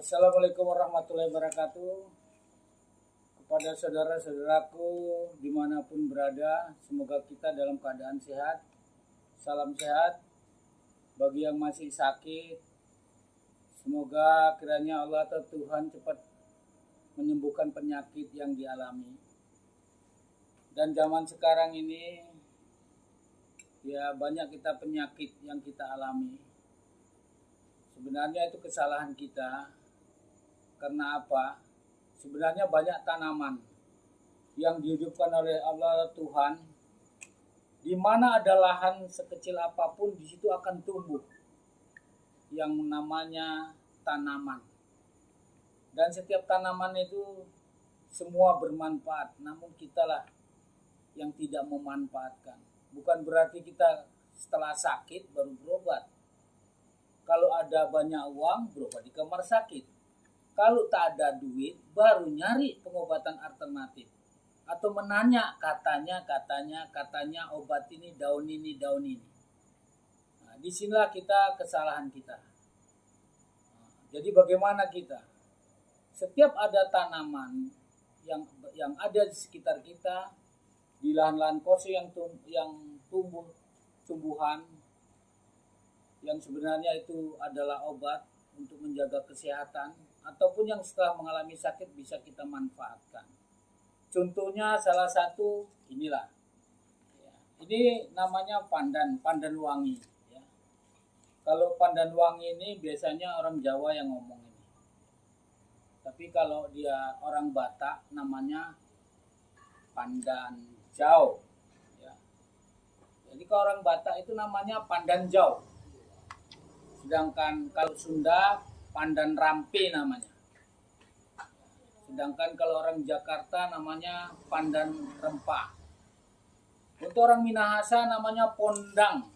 Assalamualaikum warahmatullahi wabarakatuh. Kepada saudara-saudaraku dimanapun berada, semoga kita dalam keadaan sehat. Salam sehat. Bagi yang masih sakit, semoga kiranya Allah atau Tuhan cepat menyembuhkan penyakit yang dialami. Dan zaman sekarang ini ya banyak kita penyakit yang kita alami. Sebenarnya itu kesalahan kita. Karena apa? Sebenarnya banyak tanaman yang dihidupkan oleh Allah Tuhan, di mana ada lahan sekecil apapun di situ akan tumbuh yang namanya tanaman. Dan setiap tanaman itu semua bermanfaat, namun kitalah yang tidak memanfaatkan. Bukan berarti kita setelah sakit baru berobat. Kalau ada banyak uang, berobat di kamar sakit. Kalau tak ada duit, baru nyari pengobatan alternatif. Atau menanya katanya obat ini, daun ini. Nah, disinilah kita kesalahan kita. Nah, jadi bagaimana kita? Setiap ada tanaman yang ada di sekitar kita, di lahan-lahan kosong yang tumbuh tumbuhan yang sebenarnya itu adalah obat untuk menjaga kesehatan, ataupun yang setelah mengalami sakit bisa kita manfaatkan. Contohnya salah satu inilah. Ya, ini namanya pandan wangi. Ya. Kalau pandan wangi ini biasanya orang Jawa yang ngomong ini. Tapi kalau dia orang Batak namanya pandan jau. Ya. Jadi kalau orang Batak itu namanya pandan jau. Sedangkan kalau Sunda pandan rampe namanya. Sedangkan kalau orang Jakarta namanya pandan rempah. Untuk orang Minahasa namanya pondang.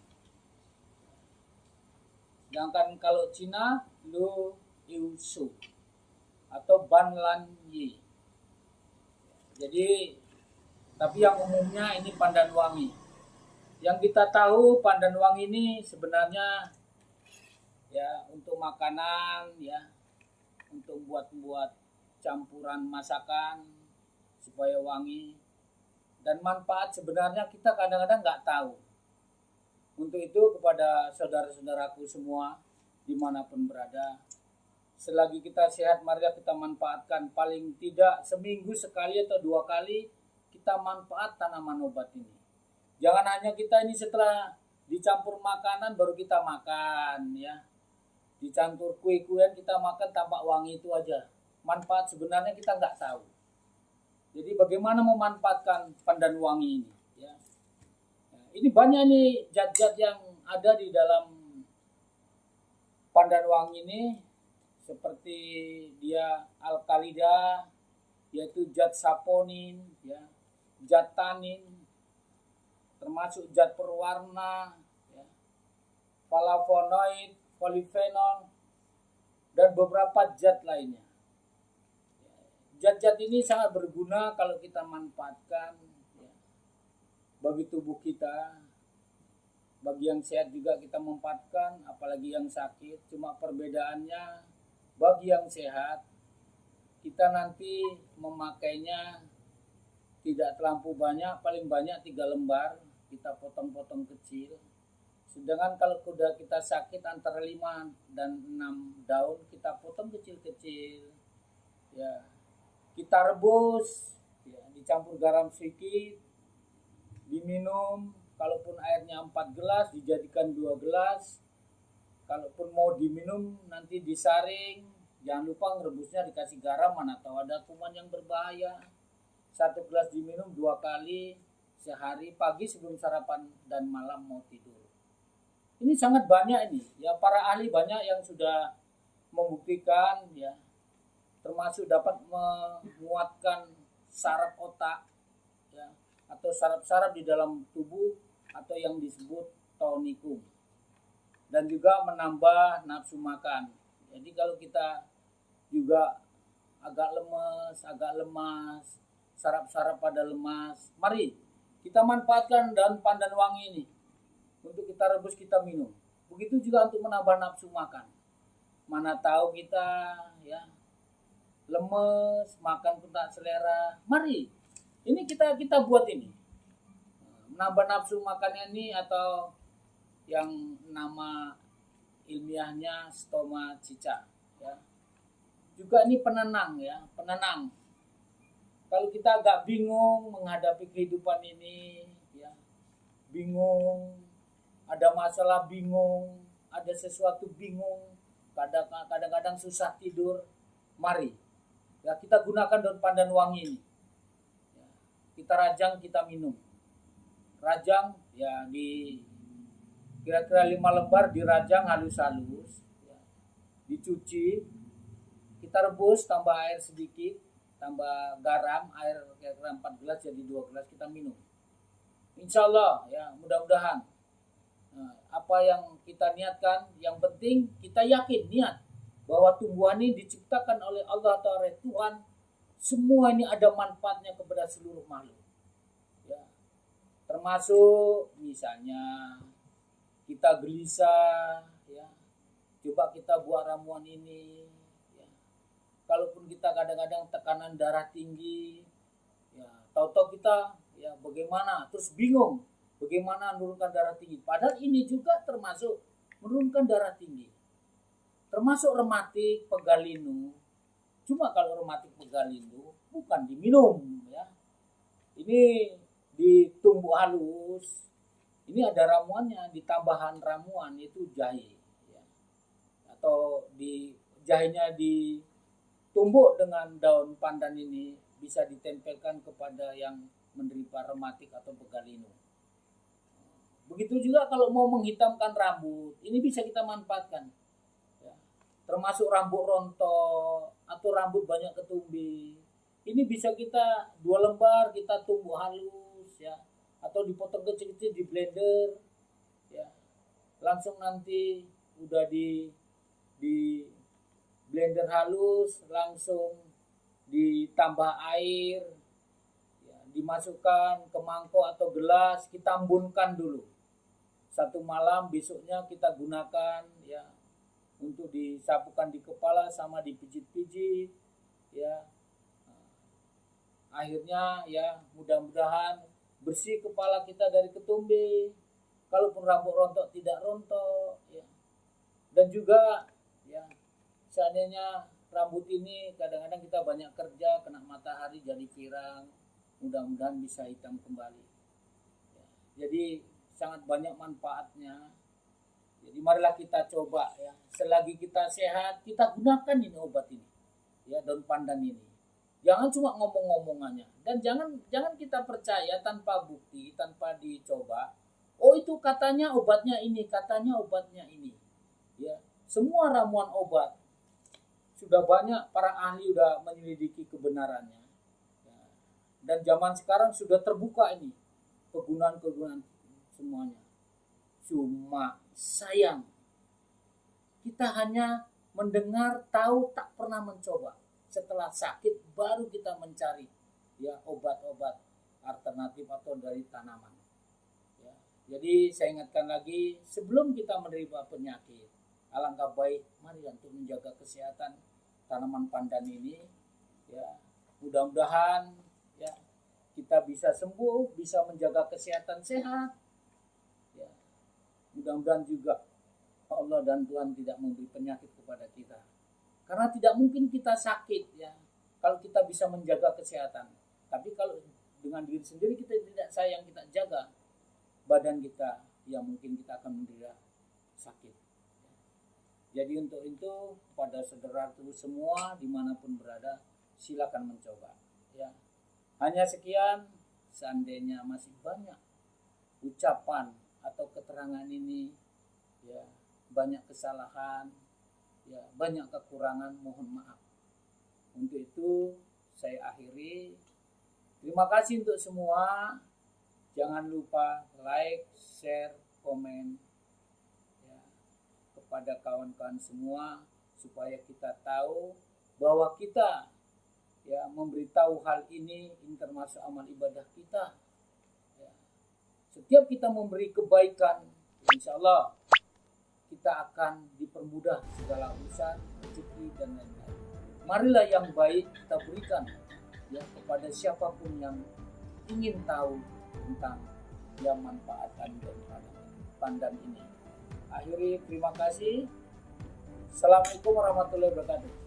Sedangkan kalau Cina lu iusu atau banlanyi. Jadi tapi yang umumnya ini pandan wangi. Yang kita tahu pandan wangi ini sebenarnya ya untuk makanan, ya untuk buat campuran masakan supaya wangi. Dan manfaat sebenarnya kita kadang-kadang nggak tahu. Untuk itu kepada saudara-saudaraku semua dimanapun berada, selagi kita sehat mari kita manfaatkan, paling tidak seminggu sekali atau 2 kali kita manfaat tanaman obat ini. Jangan hanya kita ini setelah dicampur makanan baru kita makan, ya. Dicampur kue-kuean kita makan tampak wangi itu aja. Manfaat sebenarnya kita nggak tahu. Jadi bagaimana memanfaatkan pandan wangi ini? Ya. Nah, ini banyak nih zat-zat yang ada di dalam pandan wangi ini, seperti dia alkalida, yaitu zat saponin, ya, zat tanin, termasuk zat perwarna, ya, flavonoid, polifenol, dan beberapa zat lainnya. Zat-zat ini sangat berguna kalau kita manfaatkan, ya, bagi tubuh kita. Bagi yang sehat juga kita manfaatkan, apalagi yang sakit. Cuma perbedaannya bagi yang sehat kita nanti memakainya tidak terlampau banyak, paling banyak 3 lembar, kita potong-potong kecil. Sedangkan kalau kuda kita sakit antara 5 dan 6 daun kita potong kecil-kecil. Ya. Kita rebus, ya, dicampur garam sedikit, diminum. Kalaupun airnya 4 gelas dijadikan 2 gelas. Kalaupun mau diminum nanti disaring. Jangan lupa ngerebusnya dikasih garam, mana tahu ada kuman yang berbahaya. 1 gelas diminum 2 kali sehari, pagi sebelum sarapan dan malam mau tidur. Ini sangat banyak ini, ya, para ahli banyak yang sudah membuktikan, ya, termasuk dapat menguatkan saraf otak, ya, atau saraf-saraf di dalam tubuh atau yang disebut tonikum, dan juga menambah nafsu makan. Jadi kalau kita juga agak lemas, saraf-saraf pada lemas, mari kita manfaatkan daun pandan wangi ini. Untuk kita rebus, kita minum. Begitu juga untuk menambah nafsu makan. Mana tahu kita ya lemes, makan pun tak selera. Mari, ini kita buat ini. Menambah nafsu makannya ini, atau yang nama ilmiahnya stoma cica ya. Juga ini penenang ya, penenang. Kalau kita agak bingung menghadapi kehidupan ini ya, bingung, ada masalah bingung, ada sesuatu bingung, kadang-kadang susah tidur, mari ya kita gunakan daun pandan wangi ini. Ya, kita rajang, kita minum. Rajang ya di kira-kira 5 lembar, dirajang halus-halus, ya, dicuci, kita rebus, tambah air sedikit, tambah garam, air kira-kira 4 gelas jadi 2 gelas, kita minum. Insya Allah ya, mudah-mudahan apa yang kita niatkan, yang penting kita yakin niat bahwa tumbuhan ini diciptakan oleh Allah Ta'ala Tuhan, semua ini ada manfaatnya kepada seluruh makhluk ya. Termasuk misalnya kita gelisah ya, coba kita buat ramuan ini ya. Kalaupun kita kadang-kadang tekanan darah tinggi ya, tahu-tahu kita ya bagaimana, terus bingung bagaimana menurunkan darah tinggi, padahal ini juga termasuk menurunkan darah tinggi, termasuk rematik, pegalinu. Cuma kalau rematik pegalinu bukan diminum ya, ini ditumbuk halus. Ini ada ramuannya, ditambahan ramuan itu jahe ya. Atau di jahenya ditumbuk dengan daun pandan ini, bisa ditempelkan kepada yang menderita rematik atau pegalinu. Begitu juga kalau mau menghitamkan rambut, ini bisa kita manfaatkan ya. Termasuk rambut rontok atau rambut banyak ketumbi, ini bisa kita 2 lembar kita tumbuk halus ya, atau dipotong kecil-kecil di blender ya, langsung nanti udah di blender halus, langsung ditambah air ya, dimasukkan ke mangkok atau gelas, kita embunkan dulu 1 malam, besoknya kita gunakan ya untuk disapukan di kepala sama dipijit-pijit ya. Akhirnya ya mudah-mudahan bersih kepala kita dari ketumbi, kalaupun rambut rontok tidak rontok ya. Dan juga ya seandainya rambut ini kadang-kadang kita banyak kerja, kena matahari jadi pirang, mudah-mudahan bisa hitam kembali ya. Jadi sangat banyak manfaatnya. Jadi marilah kita coba ya, selagi kita sehat kita gunakan ini obat ini ya, daun pandan ini. Jangan cuma ngomong-ngomongannya, dan jangan kita percaya tanpa bukti, tanpa dicoba. Oh itu katanya obatnya ini, katanya obatnya ini. Ya, semua ramuan obat sudah banyak para ahli udah menyelidiki kebenarannya. Ya, dan zaman sekarang sudah terbuka ini kegunaan-kegunaan semuanya. Cuma sayang kita hanya mendengar, tahu, tak pernah mencoba. Setelah sakit baru kita mencari ya obat-obat alternatif atau dari tanaman ya. Jadi saya ingatkan lagi, sebelum kita menerima penyakit, alangkah baik mari untuk menjaga kesehatan tanaman pandan ini ya. Mudah-mudahan ya kita bisa sembuh, bisa menjaga kesehatan sehat ya. Mudah-mudahan juga Allah dan Tuhan tidak memberi penyakit kepada kita, karena tidak mungkin kita sakit ya kalau kita bisa menjaga kesehatan. Tapi kalau dengan diri sendiri kita tidak sayang, kita jaga badan kita, ya mungkin kita akan menderita sakit. Jadi untuk itu pada saudaraku semua dimanapun berada, silakan mencoba ya. Hanya sekian, seandainya masih banyak ucapan atau keterangan ini ya banyak kesalahan ya, banyak kekurangan, mohon maaf. Untuk itu saya akhiri. Terima kasih untuk semua. Jangan lupa like, share, komen ya, kepada kawan-kawan semua, supaya kita tahu bahwa kita ya memberitahu hal ini termasuk amal ibadah kita ya. Setiap kita memberi kebaikan, insya Allah kita akan dipermudah segala urusan, rezeki dan lain-lain. Marilah yang baik kita berikan ya kepada siapapun yang ingin tahu tentang yang manfaatan daripada pandan ini. Akhiri, terima kasih. Assalamualaikum warahmatullahi wabarakatuh.